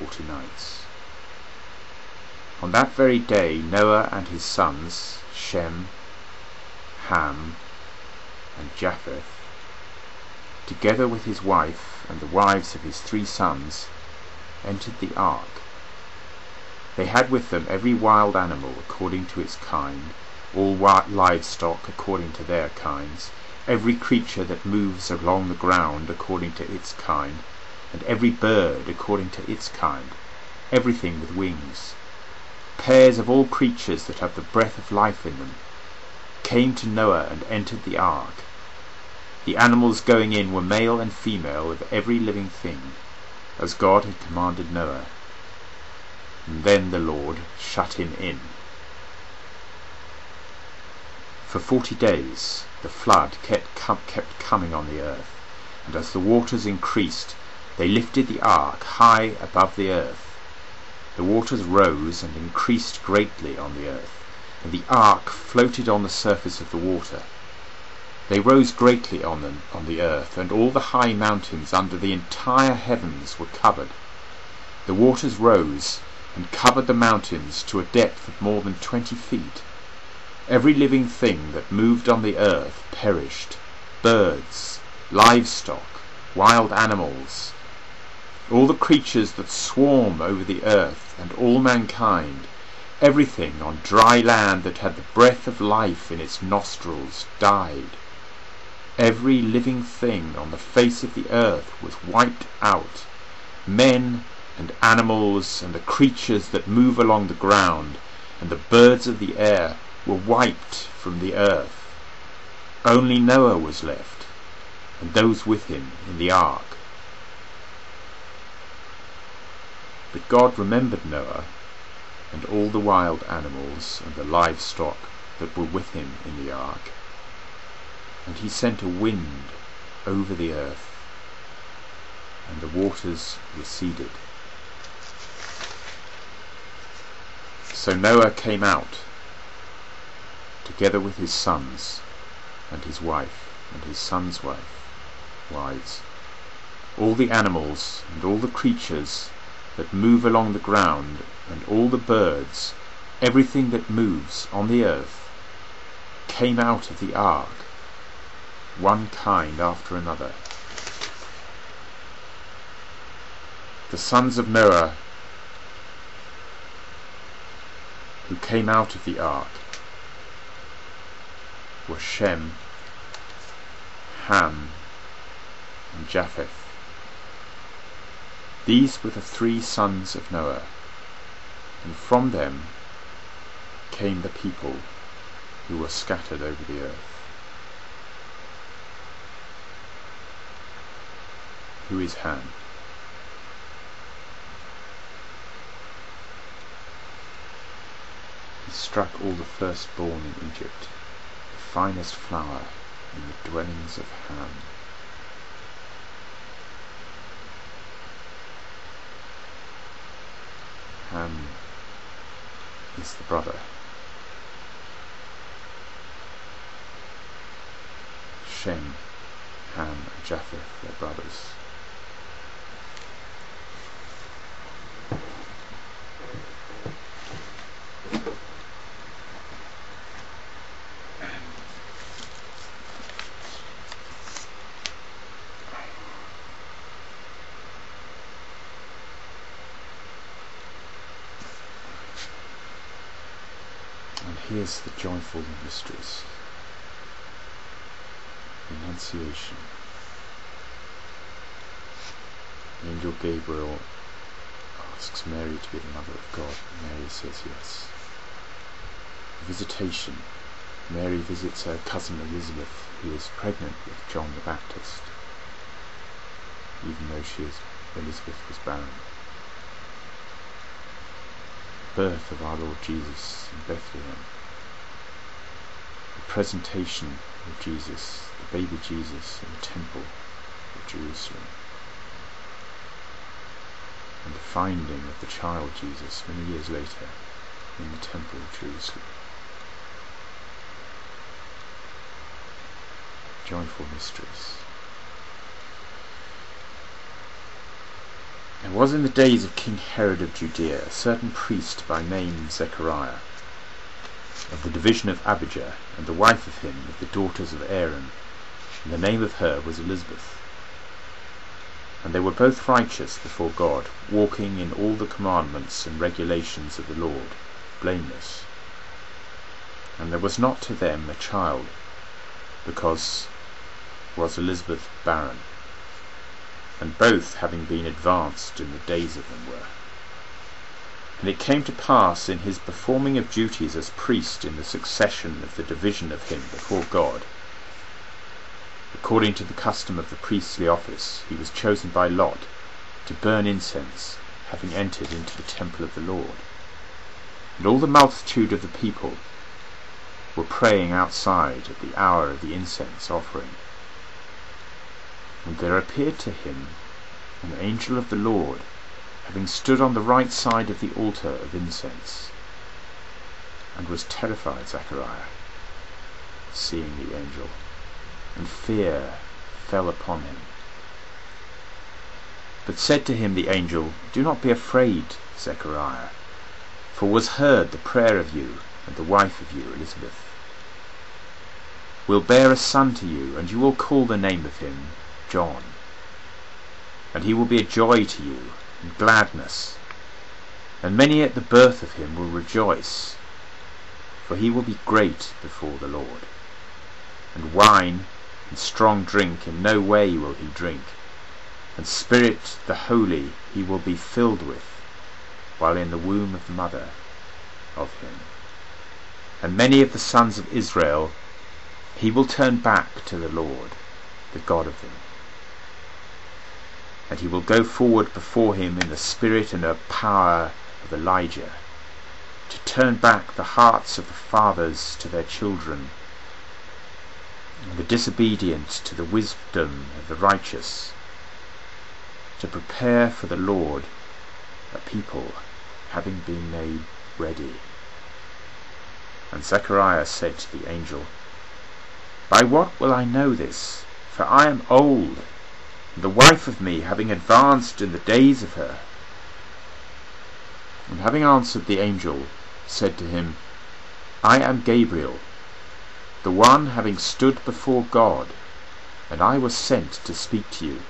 40 nights. On that very day Noah and his sons, Shem, Ham, and Japheth, together with his wife and the wives of his 3 sons, entered the ark. They had with them every wild animal according to its kind, all livestock according to their kinds, every creature that moves along the ground according to its kind, and every bird according to its kind, everything with wings. Pairs of all creatures that have the breath of life in them came to Noah and entered the ark. The animals going in were male and female of every living thing, as God had commanded Noah. And then the Lord shut him in. For 40 days the flood kept coming on the earth, and as the waters increased, they lifted the ark high above the earth. The waters rose and increased greatly on the earth, and the ark floated on the surface of the water. They rose greatly on the earth, and all the high mountains under the entire heavens were covered. The waters rose and covered the mountains to a depth of more than 20 feet. Every living thing that moved on the earth perished, birds, livestock, wild animals, all the creatures that swarm over the earth, and all mankind. Everything on dry land that had the breath of life in its nostrils died. Every living thing on the face of the earth was wiped out. Men and animals and the creatures that move along the ground and the birds of the air were wiped from the earth. Only Noah was left, and those with him in the ark. But God remembered Noah and all the wild animals and the livestock that were with him in the ark, and he sent a wind over the earth, and the waters receded. So Noah came out, together with his sons, and his wife, and his sons' wives, all the animals, and all the creatures that move along the ground, and all the birds, everything that moves on the earth, came out of the ark, one kind after another. The sons of Noah who came out of the ark were Shem, Ham, and Japheth. These were the 3 sons of Noah, and from them came the people who were scattered over the earth. Who is Ham? He struck all the firstborn in Egypt, the finest flour in the dwellings of Ham. Ham is the brother. Shem, Ham, and Japheth, their brothers. And here's the joyful mysteries. Annunciation. The angel Gabriel asks Mary to be the mother of God. Mary says yes. Visitation. Mary visits her cousin Elizabeth, who is pregnant with John the Baptist, even though Elizabeth was barren. Birth of our Lord Jesus in Bethlehem. The presentation of Jesus, the baby Jesus, in the temple of Jerusalem, and the finding of the child Jesus many years later in the temple of Jerusalem. Joyful mysteries. There was in the days of King Herod of Judea a certain priest by name Zechariah, of the division of Abijah, and the wife of him of the daughters of Aaron, and the name of her was Elizabeth. And they were both righteous before God, walking in all the commandments and regulations of the Lord, blameless. And there was not to them a child, because was Elizabeth barren, and both having been advanced in the days of them were. And it came to pass in his performing of duties as priest in the succession of the division of him before God, according to the custom of the priestly office, he was chosen by lot to burn incense, having entered into the temple of the Lord. And all the multitude of the people were praying outside at the hour of the incense offering. And there appeared to him an angel of the Lord, having stood on the right side of the altar of incense. And was terrified Zechariah, seeing the angel, and fear fell upon him. But said to him the angel, Do not be afraid, Zechariah, for was heard the prayer of you, and the wife of you, Elizabeth, will bear a son to you, and you will call the name of him John. And he will be a joy to you, and gladness, and many at the birth of him will rejoice, for he will be great before the Lord. And wine and strong drink in no way will he drink, and Spirit the Holy he will be filled with, while in the womb of the mother of him. And many of the sons of Israel he will turn back to the Lord, the God of them. And he will go forward before him in the spirit and the power of Elijah, to turn back the hearts of the fathers to their children, and the disobedient to the wisdom of the righteous, to prepare for the Lord a people having been made ready. And Zechariah said to the angel, By what will I know this? For I am old, and the wife of me having advanced in the days of her. And having answered, the angel said to him, I am Gabriel, the one having stood before God, and I was sent to speak to you,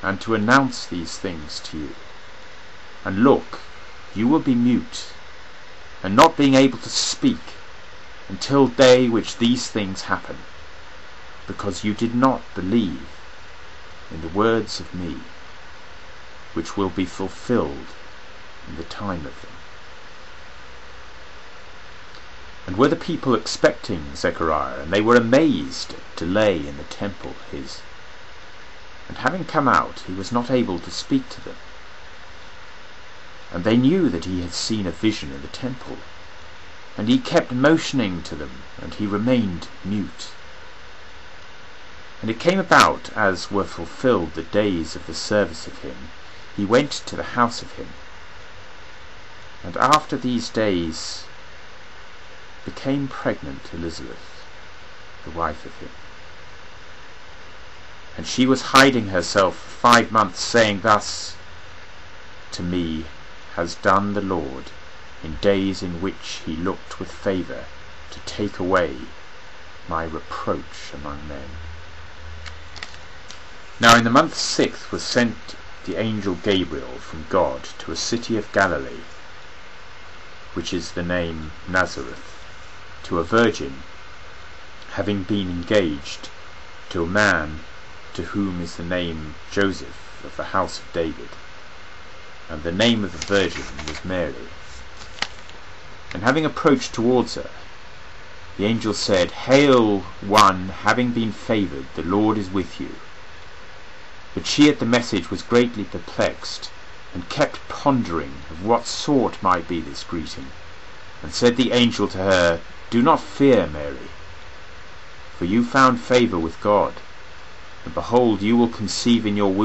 and to announce these things to you. And look, you will be mute, and not being able to speak, until day which these things happen, because you did not believe in the words of me, which will be fulfilled in the time of them. And were the people expecting Zechariah, and they were amazed at delay in the temple his. And having come out, he was not able to speak to them. And they knew that he had seen a vision in the temple, and he kept motioning to them, and he remained mute. And it came about, as were fulfilled the days of the service of him, he went to the house of him. And after these days became pregnant Elizabeth, the wife of him. And she was hiding herself 5 months, saying thus, To me has done the Lord, in days in which he looked with favour to take away my reproach among men. Now in the month 6th was sent the angel Gabriel from God to a city of Galilee, which is the name Nazareth, to a virgin, having been engaged to a man to whom is the name Joseph, of the house of David. And the name of the virgin was Mary. And having approached towards her, the angel said, Hail, one having been favoured, the Lord is with you. But she at the message was greatly perplexed, and kept pondering of what sort might be this greeting. And said the angel to her, Do not fear, Mary, for you found favour with God, and behold, you will conceive in your womb